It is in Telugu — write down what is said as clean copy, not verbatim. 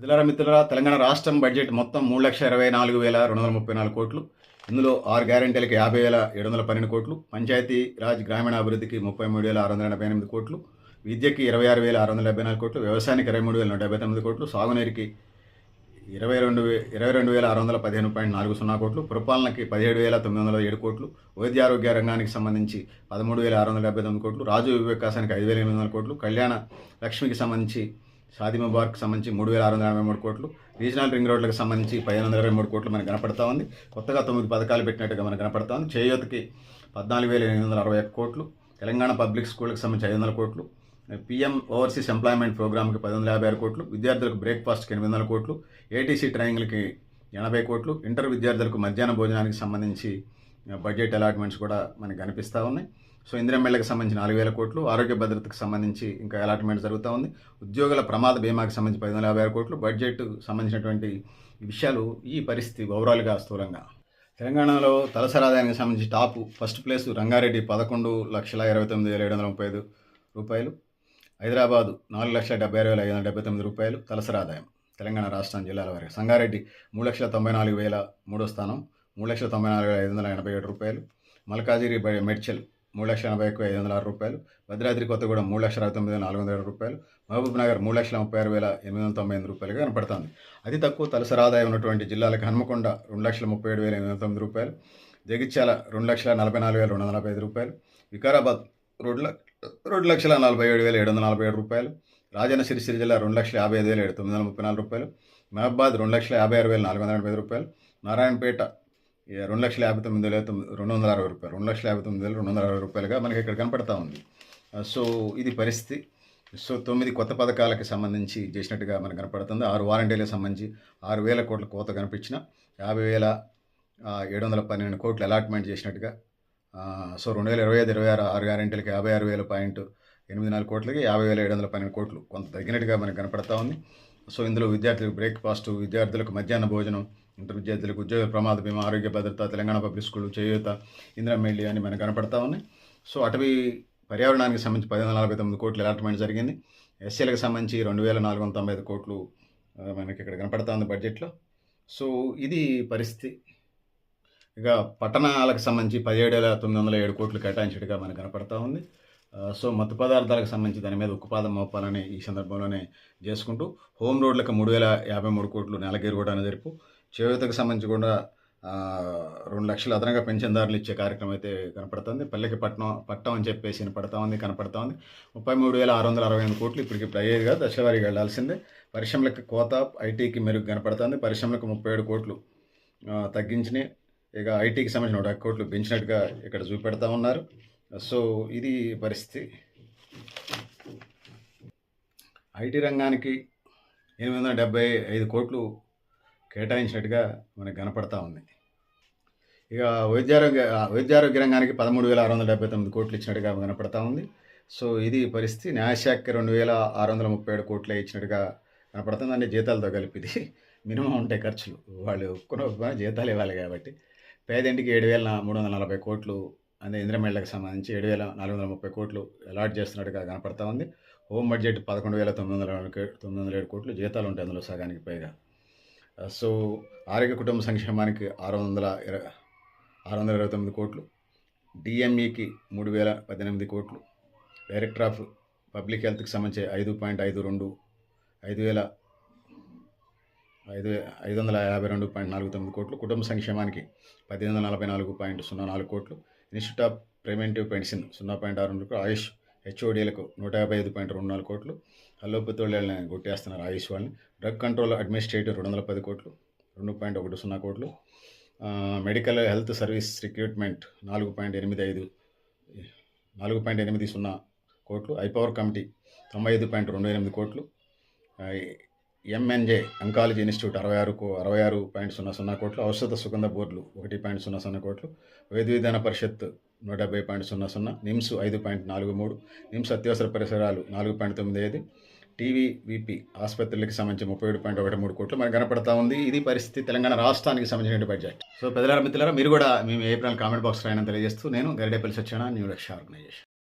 మిత్రులారా మిత్రులారా తెలంగాణ రాష్ట్రం బడ్జెట్ మొత్తం 3,24,234 కోట్లు. ఇందులో 6 గ్యారెంటీలకి 50,712 కోట్లు, పంచాయతీ రాజ్ గ్రామీణాభివృద్ధికి 33,688 కోట్లు, విద్యకి 26,674 కోట్లు, వ్యవసాయానికి 23,179 కోట్లు, సాగునీరుకి 22,615.40 కోట్లు, పురపాలనకి 17,907 కోట్లు, వైద్యారోగ్య రంగానికి సంబంధించి 13,679 కోట్లు, రాజు వికాసానికి 5,800 కోట్లు, కళ్యాణ లక్ష్మికి సంబంధించి షాదీ ముబారక్కి సంబంధించి 3,683 కోట్లు, రీజనల్ రింగ్ రోడ్లకు సంబంధించి 1,523 కోట్లు మనకు కనపడతా ఉంది. కొత్తగా 9 పథకాలు పెట్టినట్టుగా మనకు కనపడతా ఉంది. చేయూతకి 14,861 కోట్లు, తెలంగాణ పబ్లిక్ స్కూళ్ళకి సంబంధించి 500 కోట్లు, పీఎం ఓవర్సీస్ ఎంప్లాయ్మెంట్ ప్రోగ్రామ్కి 156 కోట్లు, విద్యార్థులకు బ్రేక్ఫాస్ట్కి 800 కోట్లు, ఏటీసీ ట్రైనింగ్లకి 80 కోట్లు, ఇంటర్ విద్యార్థులకు మధ్యాహ్న భోజనానికి సంబంధించి బడ్జెట్ అలాట్మెంట్స్ కూడా మనకు కనిపిస్తూ ఉన్నాయి. సో ఇందిరమ్మెళ్ళకి సంబంధించి 4,000 కోట్లు, ఆరోగ్య భద్రతకు సంబంధించి ఇంకా అలాట్మెంట్ జరుగుతూ ఉంది. ఉద్యోగుల ప్రమాద బీమాకి సంబంధించి 156 కోట్లు, బడ్జెట్ సంబంధించినటువంటి విషయాలు ఈ పరిస్థితి ఓవరాల్గా స్థూలంగా. తెలంగాణలో తలసరి ఆదాయానికి సంబంధించి ఫస్ట్ ప్లేస్ రంగారెడ్డి 11,29,735 రూపాయలు, హైదరాబాదు 4,76,579 రూపాయలు తలసరి ఆదాయం తెలంగాణ రాష్ట్రం జిల్లాల వారికి. సంగారెడ్డి 3,94,000 మూడో స్థానం 3,94,587 రూపాయలు, మల్కాజిరి మెడ్చల్ 3,81,506 రూపాయలు, భద్రాద్రి కొత్తగూడెం 3,69,407 రూపాయలు, మహబూబ్ నగర్ 3,36,898 రూపాయలుగా కనపడుతుంది. అతి తక్కువ తలసరి ఆదాయం ఉన్నటువంటి జిల్లాలకు హన్మకొండ 2,37,809 రూపాయలు, జగిత్యాల 2,44,245 రూపాయలు, వికారాబాద్ 2,47,747 రూపాయలు, రాజన్న సిరిసిల్ల జిల్లా 2,55,934 రూపాయలు, మహబాద్ 2,56,485 రూపాయలు, నారాయణపేట 2,59,260 రూపాయలు, 2,59,260 రూపాయలుగా మనకి ఇక్కడ కనపడతా ఉంది. సో ఇది పరిస్థితి. సో 9 కొత్త పథకాలకి సంబంధించి చేసినట్టుగా మనకు కనపడుతుంది. 6 వారంటీలకు సంబంధించి 6,000 కోట్ల కోత కనిపించిన 50,712 కోట్లు అలాట్మెంట్ చేసినట్టుగా. సో 2025-26 6 గ్యారెంటీలకి 56,000.84 కోట్లకి 50,712 కోట్లు కొంత తగ్గినట్టుగా మనకు కనపడతా ఉంది. సో ఇందులో విద్యార్థులకు బ్రేక్ఫాస్ట్, విద్యార్థులకు మధ్యాహ్న భోజనం, ఇంటర్ విద్యార్థులకు ఉద్యోగ ప్రమాద బీమా, ఆరోగ్య భద్రత, తెలంగాణ పబ్లిక్ స్కూల్, చేయూత, ఇందిరమ్మెల్లి అని మనకు కనపడతా ఉన్నాయి. సో అటవీ పర్యావరణానికి సంబంధించి 1,449 కోట్లు అలాట్మెంట్ జరిగింది. ఎస్సీలకు సంబంధించి 2,495 కోట్లు మనకి ఇక్కడ కనపడతా ఉంది బడ్జెట్లో. సో ఇది పరిస్థితి. ఇక పట్టణాలకు సంబంధించి 17,907 కోట్లు కేటాయించట్టుగా మనకు కనపడతా ఉంది. సో మత్తు పదార్థాలకు సంబంధించి దాని మీద ఉక్కుపాదం మోపాలని ఈ సందర్భంలోనే చేసుకుంటూ, హోమ్ రోడ్లకు 3,053 కోట్లు నెలకేరు కూడా జరుపు, చేయూతకు సంబంధించి కూడా 2 లక్షల అదనంగా పెన్షన్దారులు ఇచ్చే కార్యక్రమం అయితే కనపడుతుంది. పల్లెకి పట్టం అని చెప్పేసి కనపడతా ఉంది. 33,668 కోట్లు ఇప్పటికిప్పుడు అయ్యేదిగా దశవారీగా వెళ్లాల్సిందే. పరిశ్రమలకు కోత, ఐటీకి మెరుగు కనపడుతుంది. పరిశ్రమలకు 37 కోట్లు తగ్గించినాయి. ఇక ఐటీకి సంబంధించిన 1 కోట్లు పెంచినట్టుగా ఇక్కడ చూపెడతా ఉన్నారు. సో ఇది పరిస్థితి. ఐటీ రంగానికి 875 కోట్లు కేటాయించినట్టుగా మనకు కనపడతా ఉంది. ఇక వైద్యారోగ్య రంగానికి 13,679 కోట్లు ఇచ్చినట్టుగా కనపడతా ఉంది. సో ఇది పరిస్థితి. న్యాయశాఖకి 2,637 కోట్లు ఇచ్చినట్టుగా కనపడుతుంది. అంటే జీతాలతో కలిపిది మినిమం ఉంటాయి ఖర్చులు, వాళ్ళు ఒప్పుకున్న జీతాలు ఇవ్వాలి కాబట్టి. పేదింటికి 7,340 కోట్లు, అదే ఇందిరమేళ్లకు సంబంధించి 7,430 కోట్లు అలాట్ చేస్తున్నట్టుగా కనపడతా ఉంది. హోమ్ బడ్జెట్ 11,907 కోట్లు జీతాలు ఉంటాయి అందులో సగానికి పైగా. సో ఆరోగ్య కుటుంబ సంక్షేమానికి 629 కోట్లు, డిఎంఈకి 3,018 కోట్లు, డైరెక్టర్ ఆఫ్ పబ్లిక్ హెల్త్కి సంబంధించి 5,52 కోట్లు, కుటుంబ సంక్షేమానికి 1,844.04 కోట్లు, ఇన్స్టిట్యూట్ ఆఫ్ ప్రివెంటివ్ మెడిసిన్ 0.62 కోట్లు, ఆయుష్ హెచ్ఓడీలకు 155.24 కోట్లు, అల్లోపతోళ్ళని కొట్టేస్తున్నారు ఆయుష్ వాళ్ళని, డ్రగ్ కంట్రోల్ అడ్మినిస్ట్రేటివ్ 210 కోట్లు 2.10 కోట్లు, మెడికల్ హెల్త్ సర్వీస్ రిక్రూట్మెంట్ 4.80 కోట్లు, ఐపవర్ కమిటీ 95.28 కోట్లు, ఎంఎన్జే అంకాలజీ ఇన్స్టిట్యూట్ 66.00 కోట్లు, ఔషధ సుగంధ బోర్డులు 1.00 కోట్లు, వైద్య విధాన పరిషత్ 170.00, నిమ్స్ 5.43, నిమ్స్ అత్యవసర పరిసరాలు 4.95, టీవీవీపీ ఆసుపత్రులకి సంబంధించి 37.13 కోట్లు మనకు కనపడతా ఉంది. ఇది పరిస్థితి తెలంగాణ రాష్ట్రానికి సంబంధించిన బడ్జెట్. సో పెద్దలారా మిత్రులారా, మీరు కూడా మేము ఏప్రిల్ కామెంట్ బాక్స్ రాయని తెలియజేస్తూ, నేను గరిడేపల్లి సత్యనారాయణ, న్యూ రక్ష ఆర్గనైజేషన్.